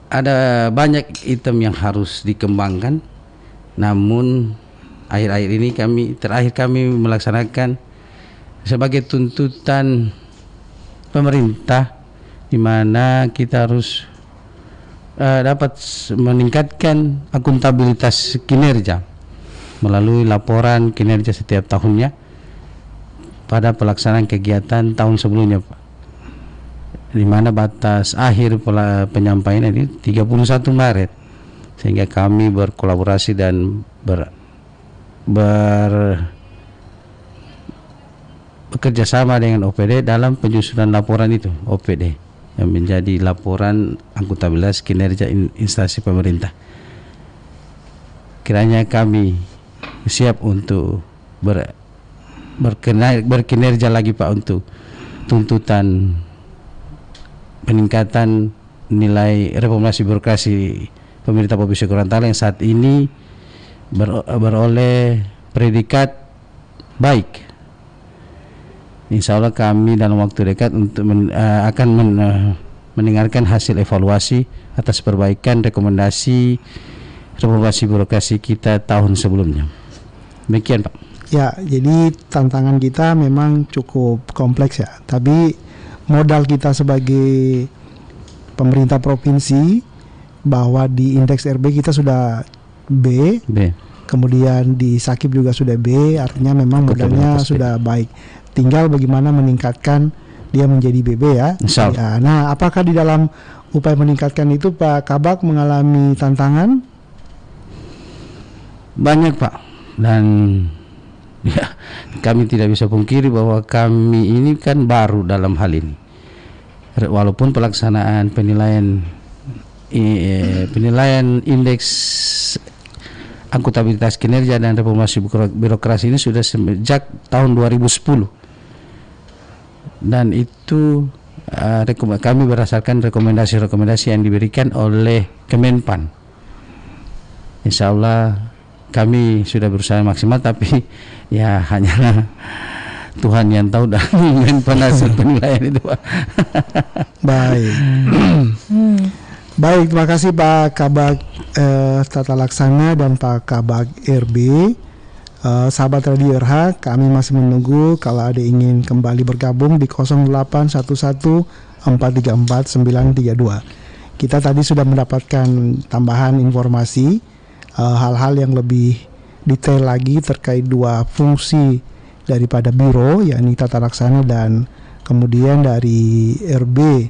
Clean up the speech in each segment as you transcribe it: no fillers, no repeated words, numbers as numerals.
ada banyak item yang harus dikembangkan, namun akhir-akhir ini kami melaksanakan sebagai tuntutan pemerintah, di mana kita harus dapat meningkatkan akuntabilitas kinerja melalui laporan kinerja setiap tahunnya pada pelaksanaan kegiatan tahun sebelumnya, Pak. Di mana batas akhir penyampaian ini 31 Maret, sehingga kami berkolaborasi dan bekerja sama dengan OPD dalam penyusunan laporan itu, OPD yang menjadi laporan akuntabilitas kinerja instansi pemerintah. Kiranya kami siap untuk berkinerja lagi, Pak, untuk tuntutan peningkatan nilai reformasi birokrasi pemerintah Provinsi Gorontalo yang saat ini beroleh predikat baik. Insya Allah kami dalam waktu dekat akan mendengarkan hasil evaluasi atas perbaikan rekomendasi reformasi birokrasi kita tahun sebelumnya. Demikian, Pak. Ya, jadi tantangan kita memang cukup kompleks ya. Tapi modal kita sebagai pemerintah provinsi bahwa di indeks RB kita sudah B. Kemudian di Sakip juga sudah B, artinya memang modalnya sudah baik. Tinggal bagaimana meningkatkan dia menjadi BB ya. Ya. Nah, apakah di dalam upaya meningkatkan itu Pak Kabak mengalami tantangan? Banyak, Pak. Dan ya, kami tidak bisa pungkiri bahwa kami ini kan baru dalam hal ini. Walaupun pelaksanaan penilaian indeks akuntabilitas kinerja dan reformasi birokrasi ini sudah sejak tahun 2010. Dan itu kami berdasarkan rekomendasi yang diberikan oleh Kemenpan. Insya Allah kami sudah berusaha maksimal, tapi ya hanya Tuhan yang tahu dan Kemenpan hasil penilaian itu, Pak. Baik. Baik, terima kasih Pak Kabak Tata Laksana dan Pak Kabak RB. Sahabat Radio RH, kami masih menunggu kalau ada ingin kembali bergabung di 0811-434-932. Kita tadi sudah mendapatkan tambahan informasi, hal-hal yang lebih detail lagi terkait dua fungsi daripada biro, yakni Tata Laksana dan kemudian dari RB.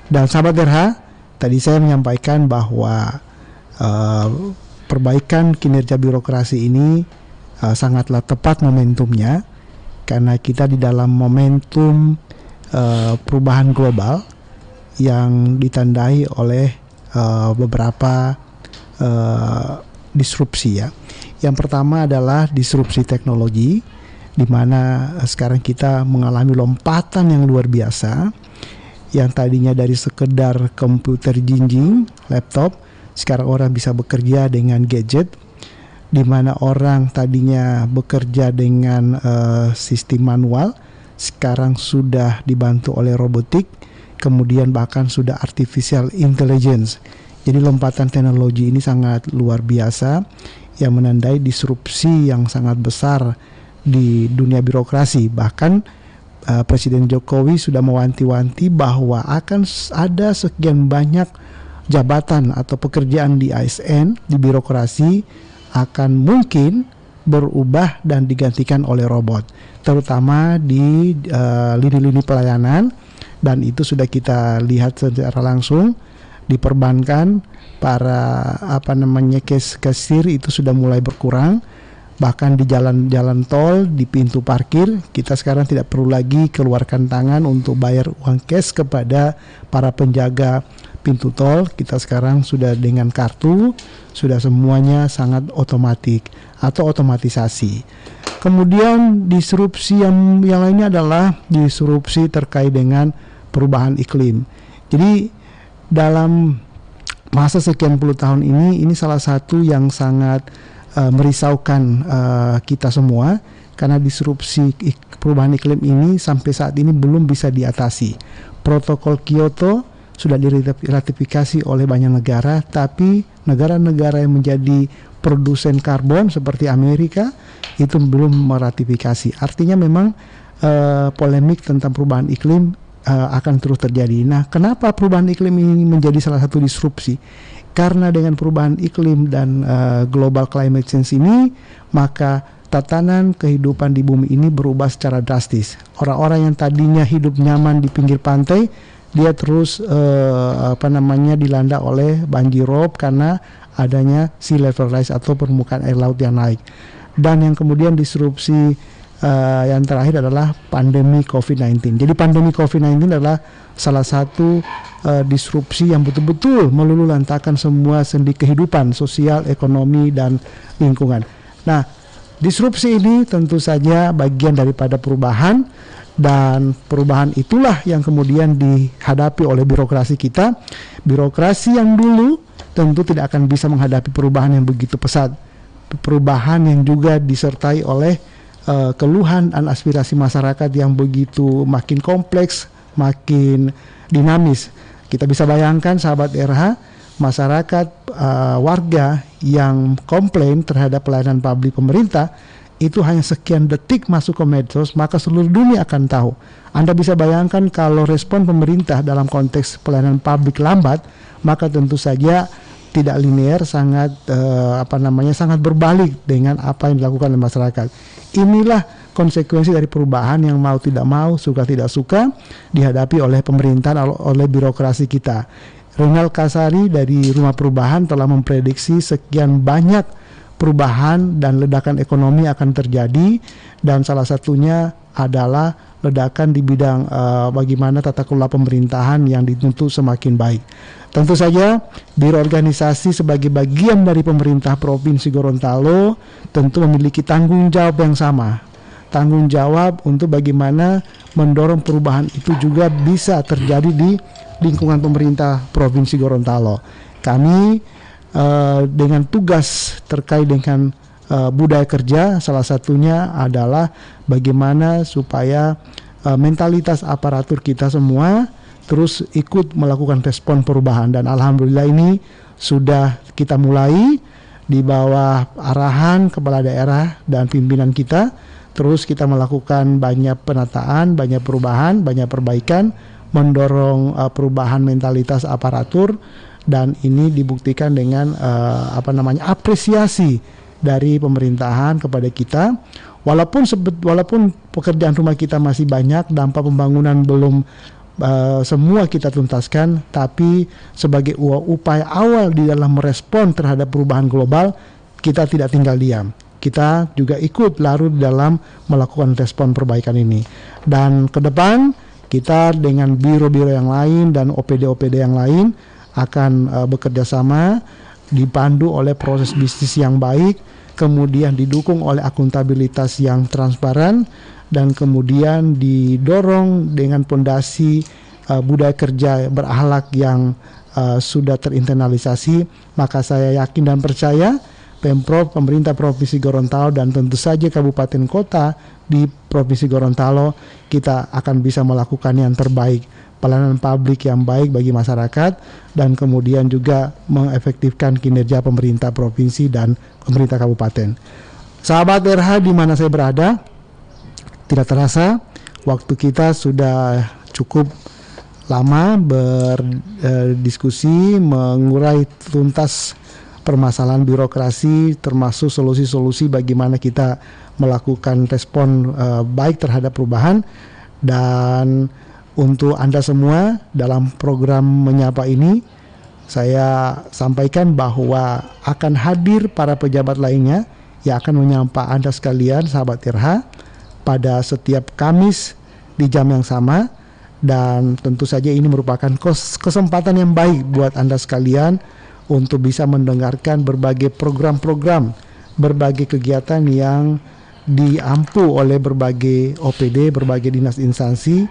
Dan sahabat RH, tadi saya menyampaikan bahwa perbaikan kinerja birokrasi ini sangatlah tepat momentumnya, karena kita di dalam momentum perubahan global yang ditandai oleh beberapa disrupsi ya. Yang pertama adalah disrupsi teknologi, di mana sekarang kita mengalami lompatan yang luar biasa, yang tadinya dari sekedar komputer jinjing, laptop, sekarang orang bisa bekerja dengan gadget, di mana orang tadinya bekerja dengan sistem manual, sekarang sudah dibantu oleh robotik, kemudian bahkan sudah artificial intelligence. Jadi lompatan teknologi ini sangat luar biasa, yang menandai disrupsi yang sangat besar di dunia birokrasi. Bahkan Presiden Jokowi sudah mewanti-wanti bahwa akan ada sekian banyak jabatan atau pekerjaan di ASN, di birokrasi, akan mungkin berubah dan digantikan oleh robot, terutama di lini-lini pelayanan. Dan itu sudah kita lihat secara langsung di perbankan, para kasir itu sudah mulai berkurang. Bahkan di jalan-jalan tol, di pintu parkir, kita sekarang tidak perlu lagi keluarkan tangan untuk bayar uang cash kepada para penjaga pintu tol. Kita sekarang sudah dengan kartu, sudah semuanya sangat otomatik atau otomatisasi. Kemudian disrupsi yang lainnya adalah disrupsi terkait dengan perubahan iklim. Jadi dalam masa sekian puluh tahun ini salah satu yang sangat merisaukan kita semua, karena disrupsi perubahan iklim ini sampai saat ini belum bisa diatasi. Protokol Kyoto sudah diratifikasi oleh banyak negara, tapi negara-negara yang menjadi produsen karbon seperti Amerika itu belum meratifikasi. Artinya memang polemik tentang perubahan iklim akan terus terjadi. Nah, kenapa perubahan iklim ini menjadi salah satu disrupsi? Karena dengan perubahan iklim dan global climate change ini, maka tatanan kehidupan di bumi ini berubah secara drastis. Orang-orang yang tadinya hidup nyaman di pinggir pantai, dia terus dilanda oleh banjir rob karena adanya sea level rise atau permukaan air laut yang naik. Dan yang kemudian disrupsi yang terakhir adalah pandemi COVID-19. Jadi pandemi COVID-19 adalah salah satu disrupsi yang betul-betul meluluhlantakkan semua sendi kehidupan sosial, ekonomi, dan lingkungan. Nah, disrupsi ini tentu saja bagian daripada perubahan, dan perubahan itulah yang kemudian dihadapi oleh birokrasi kita. Birokrasi yang dulu tentu tidak akan bisa menghadapi perubahan yang begitu pesat. Perubahan yang juga disertai oleh keluhan dan aspirasi masyarakat yang begitu makin kompleks, makin dinamis. Kita bisa bayangkan sahabat RH, masyarakat warga yang komplain terhadap pelayanan publik pemerintah itu hanya sekian detik masuk ke medsos, maka seluruh dunia akan tahu. Anda bisa bayangkan kalau respon pemerintah dalam konteks pelayanan publik lambat, maka tentu saja tidak linear, sangat sangat berbalik dengan apa yang dilakukan oleh masyarakat. Inilah konsekuensi dari perubahan yang mau tidak mau, suka tidak suka dihadapi oleh pemerintahan, oleh birokrasi kita. Renal Kasari dari Rumah Perubahan telah memprediksi sekian banyak perubahan dan ledakan ekonomi akan terjadi, dan salah satunya adalah ledakan di bidang bagaimana tata kelola pemerintahan yang dituntut semakin baik. Tentu saja Biro Organisasi sebagai bagian dari pemerintah Provinsi Gorontalo tentu memiliki tanggung jawab yang sama. Tanggung jawab untuk bagaimana mendorong perubahan itu juga bisa terjadi di lingkungan pemerintah Provinsi Gorontalo. Kami dengan tugas terkait dengan budaya kerja, salah satunya adalah bagaimana supaya mentalitas aparatur kita semua terus ikut melakukan respon perubahan, dan alhamdulillah ini sudah kita mulai di bawah arahan kepala daerah dan pimpinan kita. Terus kita melakukan banyak penataan, banyak perubahan, banyak perbaikan, mendorong perubahan mentalitas aparatur, dan ini dibuktikan dengan apresiasi dari pemerintahan kepada kita. Walaupun pekerjaan rumah kita masih banyak, dampak pembangunan belum semua kita tuntaskan, tapi sebagai upaya awal di dalam merespon terhadap perubahan global, kita tidak tinggal diam. Kita juga ikut larut dalam melakukan respon perbaikan ini. Dan ke depan kita dengan biro-biro yang lain dan OPD-OPD yang lain akan bekerja sama, dipandu oleh proses bisnis yang baik, kemudian didukung oleh akuntabilitas yang transparan, dan kemudian didorong dengan pondasi budaya kerja berakhlak yang sudah terinternalisasi. Maka saya yakin dan percaya Pemprov, pemerintah Provinsi Gorontalo, dan tentu saja kabupaten kota di Provinsi Gorontalo, kita akan bisa melakukan yang terbaik, pelayanan publik yang baik bagi masyarakat, dan kemudian juga mengefektifkan kinerja pemerintah provinsi dan pemerintah kabupaten. Sahabat RH di mana saya berada, tidak terasa waktu kita sudah cukup lama berdiskusi mengurai tuntas permasalahan birokrasi, termasuk solusi-solusi bagaimana kita melakukan respon baik terhadap perubahan. Dan untuk Anda semua dalam program Menyapa ini, saya sampaikan bahwa akan hadir para pejabat lainnya yang akan menyapa Anda sekalian, sahabat RH, pada setiap Kamis di jam yang sama. Dan tentu saja ini merupakan kesempatan yang baik buat Anda sekalian untuk bisa mendengarkan berbagai program-program, berbagai kegiatan yang diampu oleh berbagai OPD, berbagai dinas instansi